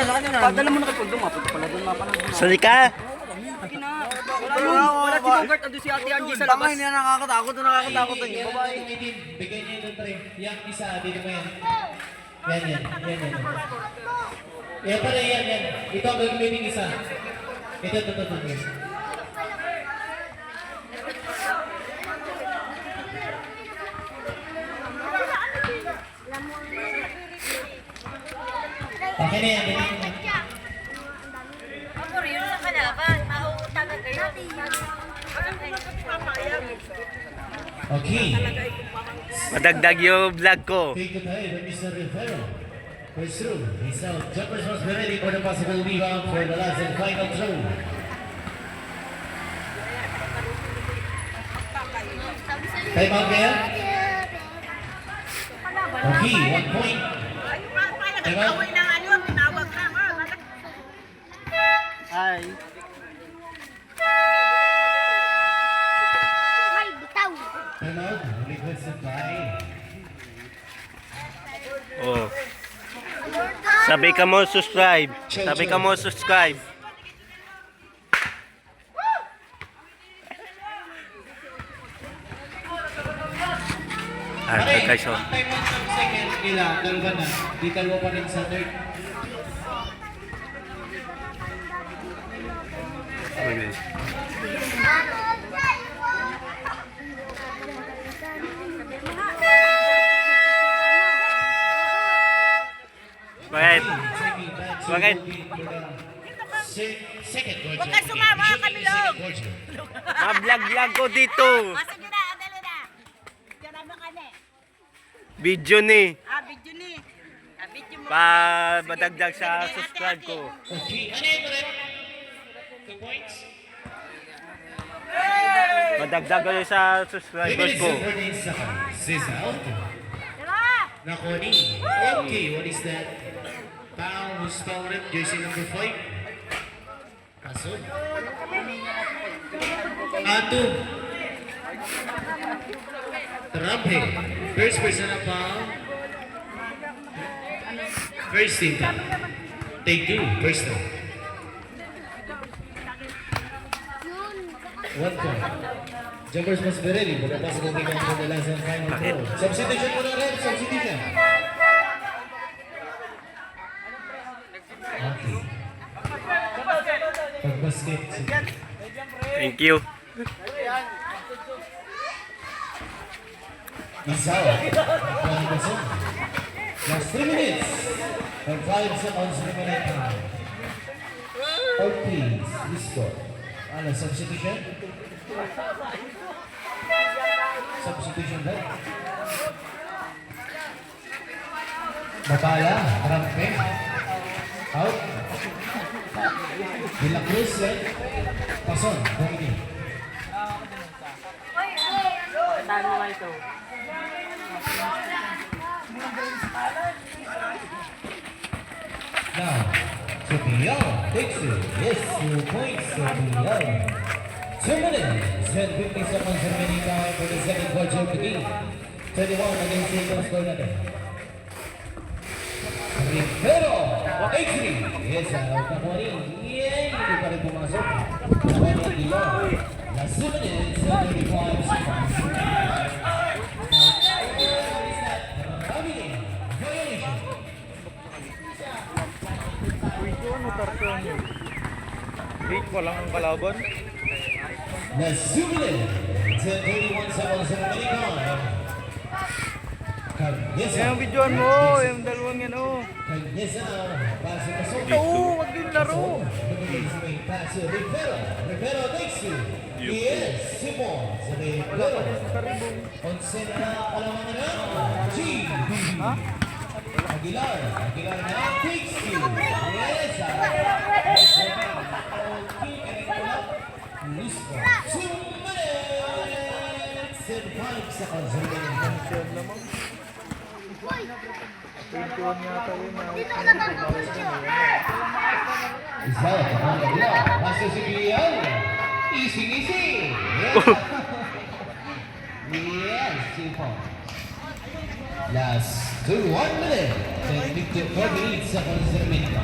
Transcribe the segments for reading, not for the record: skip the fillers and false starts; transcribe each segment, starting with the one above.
Padala mo na kay Pagdong, mapunta pala doon, mapanood. Sali ka? Wala si Bogart, ando si Ate Angie sa labas. Hindi na nakakatakot na nakakatakot na yun. Babae. Bigyan niyo ng pre. Yang isa, dito mo yan. Yan. Yan pala yan. Ito ang gagamitin isa. Ito. Okay na yan. Okay. Madagdag yung vlog ko. Take it ahead by Mr. Rivero. First throw. He's out. Jumpers must be ready for the possible rebound for the last and final throw. Time out kaya? Okay, 1 point. Time out. Ay. Time out. Requested by... Oh. Sabi ka mo subscribe. Sabi ka mo subscribe. Ah, guys, oh. Time out ng second nila. Dalawa na. Di dalawa pa rin sa third. Okay. Bakit? Bakit? Second quarter. Huwag ka sumama, Kamilog! Mablog-vlog ko dito. Sige na, dali na. Diyan ka na. Video ni. Video ni. Video mo. Madagdag sa subscribe ko. Okay, ano yun ulit? 2 points? Madagdag ko sa subscribers ko. Cesar. Dala! Nakoni. Okay, what is that? Pao who's stolen jersey number 5. Kasun. Atu. Trampe. First person na foul. First team. Take 2. First time. 1 point. Jumpers must be ready for the possible rebound for the last and final throw. Substitution muna rin. Substitution. Okay. Pag-basket. Thank you. Isaw. Last 3 minutes. And 5 seconds remaining time. Okay. Score. Ano, substitution? Substitution ba? Batala, Rampe. Out. De La Cruz, Pason, Domini. Saan mo ito? Now, Sophia takes it. Yes, 2 points, Sophia. 2 minutes and 50 seconds remaining time for the second quarter of the game. 21 against Eagles score natin. Rivero, X3. Yes, nakuha rin. Yay! Hindi pa rin pumasok. Nakuha rin Dilo. Last 2 minutes and 35 seconds. Violation. Wait ko lang ang kalaban. Last 2 minutes and 31 seconds remaining time. Yung videoan mo, yung dalawang yan, oh. Oo, wag din laro. Rivero takes you. Yes, Simon. Rivero. Onsen na kalamangan na. G. Aguilar. Aguilar na takes you. Yes. Listo. 2 minutes and 5 seconds remaining. Isa, masuk si Gideon. Easy. Yes, simple. Last 1 minute and 48 seconds remaining.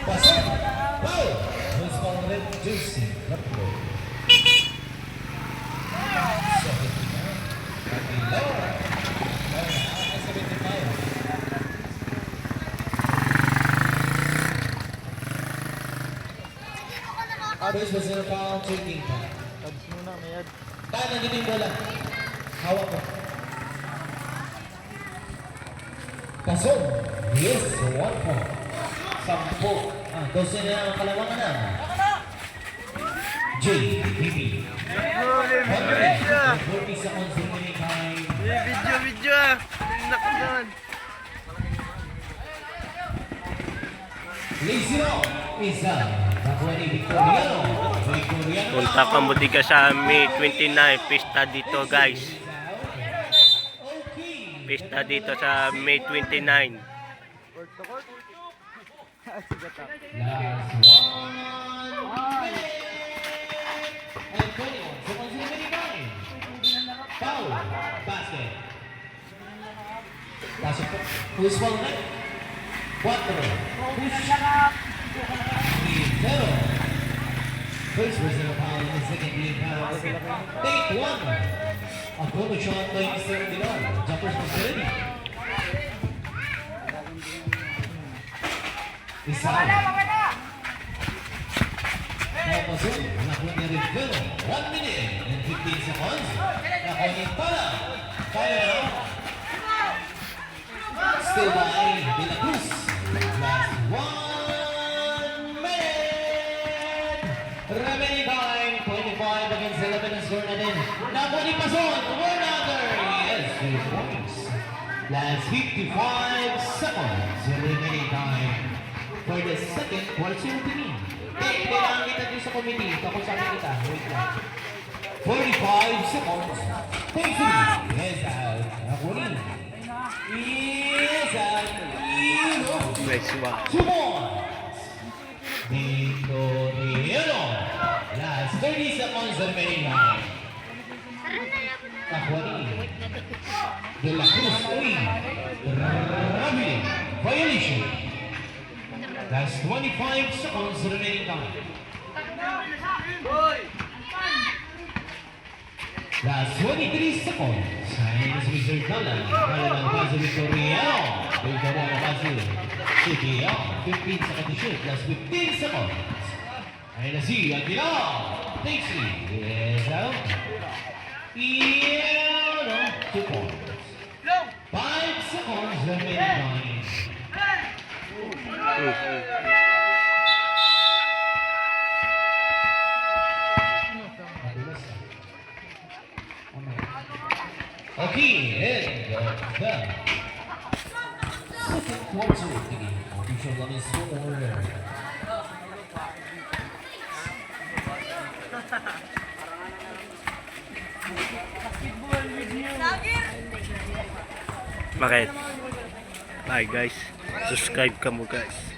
Pasok. Foul. Who's found red jersey? Number 75. First was a foul, taking time. Kaya nandito yung bola. Hawak ko. Pasok. Yes, 1 point. 10. 12 na ang kalawangan na. JBB. 40 seconds remaining time. Video. Naku doon. Lizino isa. Nakuha ni Victoriano. Punta ka muli ka sa May 29. Pista dito guys. Pista dito sa May 29. Last 1 minute. And 21 seconds remaining time. Foul. Basket. Pasok po. Who's foul na? 4. Push. 0. First personal foul in the second game foul. Take 1. A photo shot by Mr. Dilar. Jumpers was ready. Isa. Napasok. Nakuha niya Rivero. 1 minute and 15 seconds. Nakuha niya pala. Kaya na. Still by De La Cruz. Last 1 minute. Remaining time. 25 against 11 ang score na din. Nakuha ni Pason. One other. Yes, 2 points. Last 55 seconds. Remaining time. For the second quarter of the game. Kailangan kita dito sa committee. Kakusapin kita. Wait lang. 45 seconds. Take 3. Yes, out. Nakunin. Yes, out. Nice one. 2 points. Victoriano. Last 30 seconds remaining time. Nakunin. De La Cruz. Uy. Ramili. Violation. That's 25 seconds remaining time. That's 23 seconds. And it's Mr. Kalan. Kalan ang paso Victoriano. Victoriano paso. CPO. 15 seconds to shoot. That's 15 seconds. And let's see. Aguila. Takes it. Yes, out. Yeah, 2 points. 5 seconds remaining time. Okay, end of the second quarter of the game. Official line score. Bakit? Bye guys. Subscribe ka mo guys.